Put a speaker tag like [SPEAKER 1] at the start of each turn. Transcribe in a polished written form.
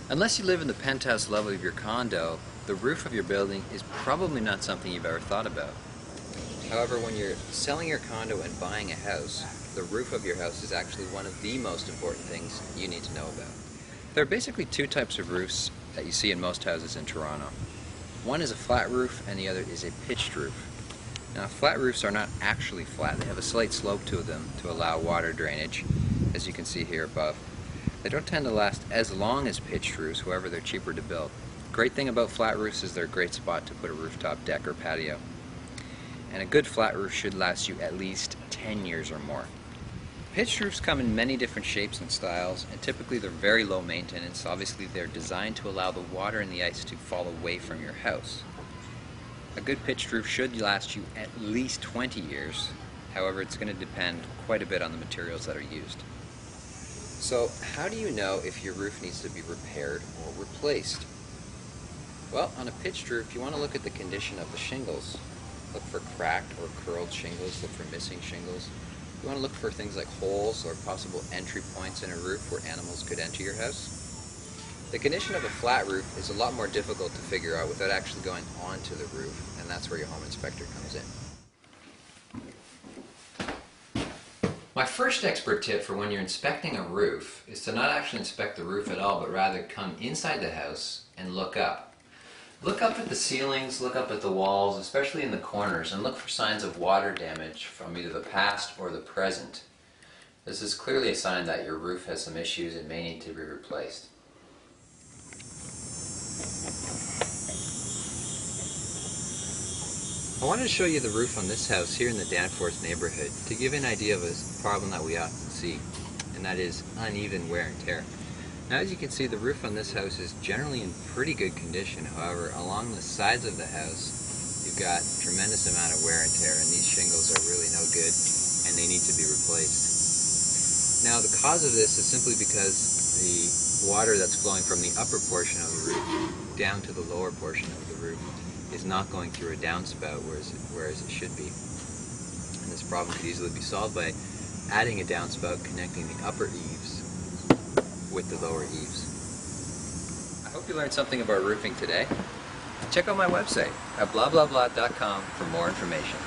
[SPEAKER 1] Unless you live in the penthouse level of your condo, the roof of your building is probably not something you've ever thought about. However, when you're selling your condo and buying a house, the roof of your house is actually one of the most important things you need to know about. There are basically two types of roofs that you see in most houses in Toronto. One is a flat roof and the other is a pitched roof. Now, flat roofs are not actually flat. They have a slight slope to them to allow water drainage, as you can see here above. They don't tend to last as long as pitched roofs, however they're cheaper to build. Great thing about flat roofs is they're a great spot to put a rooftop deck or patio. And a good flat roof should last you at least 10 years or more. Pitched roofs come in many different shapes and styles, and typically they're very low maintenance. Obviously they're designed to allow the water and the ice to fall away from your house. A good pitched roof should last you at least 20 years. However, it's going to depend quite a bit on the materials that are used. So, how do you know if your roof needs to be repaired or replaced? Well, on a pitched roof, you want to look at the condition of the shingles. Look for cracked or curled shingles, look for missing shingles. You want to look for things like holes or possible entry points in a roof where animals could enter your house. The condition of a flat roof is a lot more difficult to figure out without actually going onto the roof, and that's where your home inspector comes in. My first expert tip for when you're inspecting a roof is to not actually inspect the roof at all, but rather come inside the house and look up. Look up at the ceilings, look up at the walls, especially in the corners, and look for signs of water damage from either the past or the present. This is clearly a sign that your roof has some issues and may need to be replaced. I wanted to show you the roof on this house here in the Danforth neighborhood to give you an idea of a problem that we often see, and that is uneven wear and tear. Now, as you can see, the roof on this house is generally in pretty good condition. However, along the sides of the house, you've got a tremendous amount of wear and tear, and these shingles are really no good, and they need to be replaced. Now, the cause of this is simply because the water that's flowing from the upper portion of the roof down to the lower portion of the roof is not going through a downspout whereas it should be. And this problem could easily be solved by adding a downspout connecting the upper eaves with the lower eaves. I hope you learned something about roofing today. Check out my website at blablabla.com for more information.